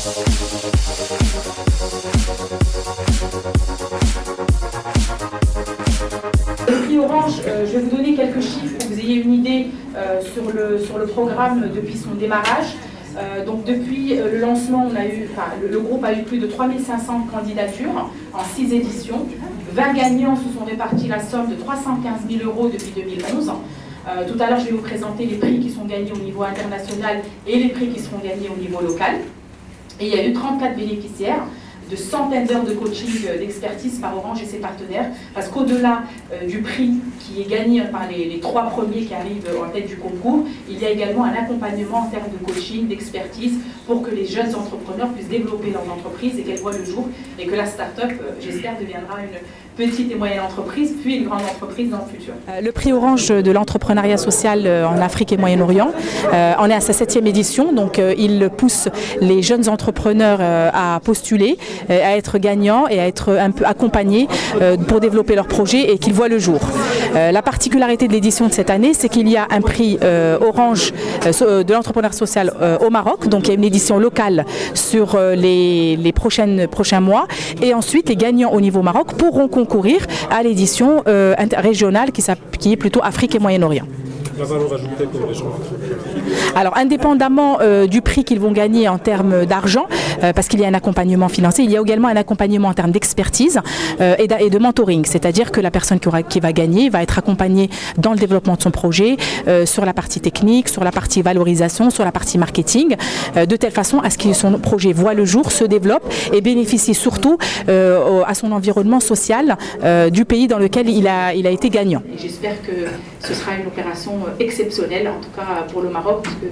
Le prix Orange, je vais vous donner quelques chiffres pour que vous ayez une idée sur le programme depuis son démarrage. Donc depuis le lancement, le groupe a eu plus de 3500 candidatures en 6 éditions. 20 gagnants se sont répartis la somme de 315 000 € depuis 2011. Tout à l'heure, je vais vous présenter les prix qui sont gagnés au niveau international et les prix qui seront gagnés au niveau local. Et il y a eu 34 bénéficiaires de centaines d'heures de coaching, d'expertise par Orange et ses partenaires, parce qu'au-delà du prix qui est gagné par les 3 premiers qui arrivent en tête du concours, il y a également un accompagnement en termes de coaching, d'expertise, pour que les jeunes entrepreneurs puissent développer leur entreprise et qu'elle voit le jour, et que la start-up, j'espère, deviendra une petite et moyenne entreprise, puis une grande entreprise dans le futur. Le prix Orange de l'entrepreneuriat social en Afrique et Moyen-Orient, on est à sa 7e édition, donc il pousse les jeunes entrepreneurs à postuler, à être gagnants et à être un peu accompagnés pour développer leur projet et qu'ils voient le jour. La particularité de l'édition de cette année, c'est qu'il y a un prix Orange de l'entrepreneuriat social au Maroc, donc il y a une édition locale sur les prochains mois, et ensuite les gagnants au niveau Maroc pourront concourir à l'édition régionale qui est plutôt Afrique et Moyen-Orient. La valeur ajoutée pour les gens. Alors, indépendamment du prix qu'ils vont gagner en termes d'argent, parce qu'il y a un accompagnement financier, il y a également un accompagnement en termes d'expertise et de mentoring. C'est-à-dire que la personne qui va gagner va être accompagnée dans le développement de son projet, sur la partie technique, sur la partie valorisation, sur la partie marketing, de telle façon à ce que son projet voit le jour, se développe et bénéficie surtout à son environnement social du pays dans lequel il a été gagnant. J'espère que ce sera une opération exceptionnelle, en tout cas pour le Maroc, parce qu'il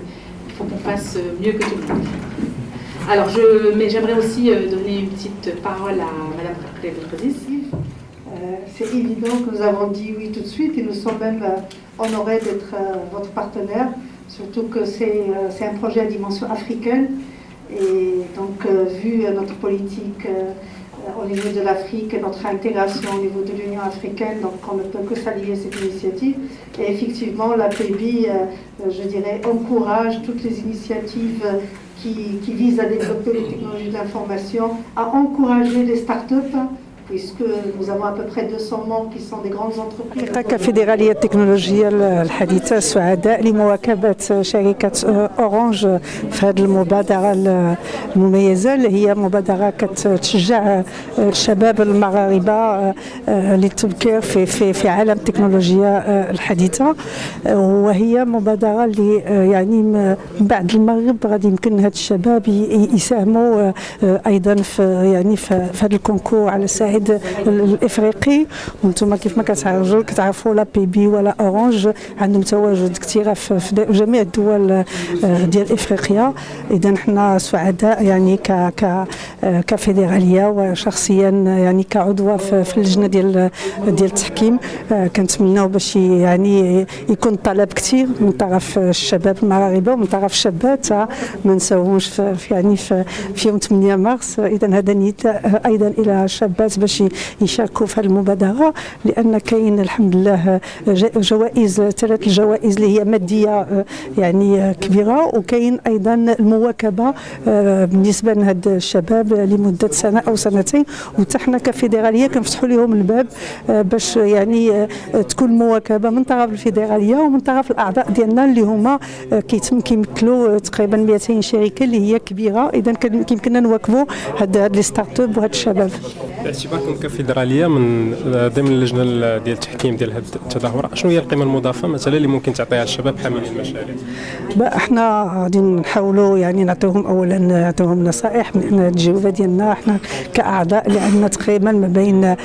faut qu'on fasse mieux que tout le monde. Alors, mais j'aimerais aussi donner une petite parole à Madame Présidente. C'est évident que nous avons dit oui tout de suite et nous sommes même honorés d'être votre partenaire, surtout que c'est un projet à dimension africaine. Et donc, vu notre politique au niveau de l'Afrique et notre intégration au niveau de l'Union africaine, donc on ne peut que saluer cette initiative. Et effectivement, la PEBI, je dirais, encourage toutes les initiatives qui visent à développer les technologies d'information, à encourager les start-up, puisque nous avons à peu près 200 membres qui sont des grandes entreprises. كفيدرالية التكنولوجيا الحديثة سعداء لمواكبة شركة أورانج في هذه المبادرة المميزة اللي هي مبادرة كتشجع الشباب المغاربة للتبكير في عالم التكنولوجيا الحديثة، وهي مبادرة اللي يعني من بعد المغرب غادي يمكن هاد الشباب يساهموا أيضا في هذا الكونكور على الساحل الافريقي. وانتم كيف ما كتعرفوا لا بي بي ولا اورانج عندهم تواجد كثيره في جميع الدول ديال افريقيا. اذا حنا سعداء يعني كفيدراليه وشخصيا يعني كعضوه في اللجنه ديال التحكيم، كنتمناو باش يعني يكون طلب كثير من طرف الشباب المغاربه ومن طرف الشابات، ما نساوهمش يعني في يوم 8 مارس. اذا هذا نداء ايضا الى الشابات باش يشاركوا في هذه المبادره، لان كاين الحمد لله جوائز، 3 الجوائز اللي هي ماديه يعني كبيره، وكاين ايضا المواكبه بالنسبه لهاد الشباب لمده سنه او سنتين، وحتى حنا كفيدراليه كنفتحوا لهم الباب باش يعني تكون مواكبه من طرف الفيدراليه ومن طرف الاعضاء ديالنا اللي هما كيمثلوا تقريبا 200 شركه اللي هي كبيره. اذا كيمكننا نواكبوا هاد لي ستارت اب وهاد الشباب. باعتباركم كفيدراليه من ضمن اللجنه ديال التحكيم ديال هذه التظاهره، شنو هي القيمه المضافه مثلا اللي ممكن تعطيها الشباب حاملين المشاريع؟ احنا غادي نحاولوا يعني نعطيوهم نصائح من التجربه ديالنا احنا كاعضاء اللي عندنا تقريبا ما بين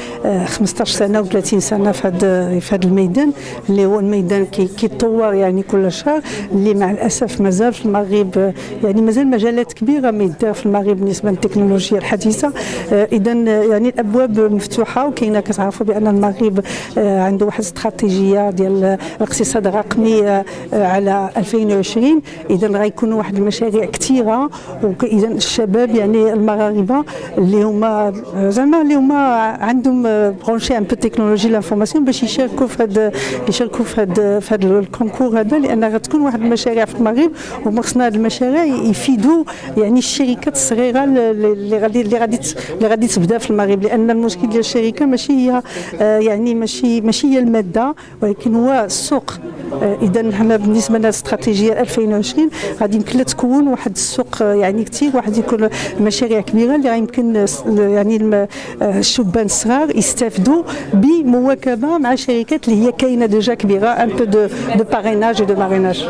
15 سنه و30 سنه في هذا الميدان، اللي هو الميدان كيتطور يعني كل شهر، اللي مع الاسف مازال في المغرب يعني مجالات كبيره ما يدار في المغرب بالنسبه للتكنولوجيا الحديثه. اذا يعني الابواب الابواب مفتوحه، وكاينه كتعرفوا بان المغرب عنده واحد الاستراتيجيه ديال الاقتصاد الرقمي على 2020. اذا غيكونوا واحد المشاريع كثيره، واذا الشباب يعني المغاربه اللي هما زعما اللي هما عندهم برونشي ان بو تكنولوجي لانفورماسيون باش يشاركوا في هذا الكونكور هذا، لان غتكون واحد المشاريع في المغرب، ومخصنا هذه المشاريع يفيدوا يعني الشركات الصغيره اللي غادي تبدا في المغرب، لان المشكل ديال الشركه ماشي هي يعني ماشي هي الماده، ولكن هو السوق. اذا حنا بالنسبه لنا الاستراتيجيه 2020 غادي يمكن تكون واحد السوق يعني كثير، واحد يكون مشاريع كبيره اللي غيمكن يعني الشبان الصغار يستافدوا بمواكبه مع شركات اللي هي كاينه ديجا كبيره، ان بو دو باريناج و دو ماريناج.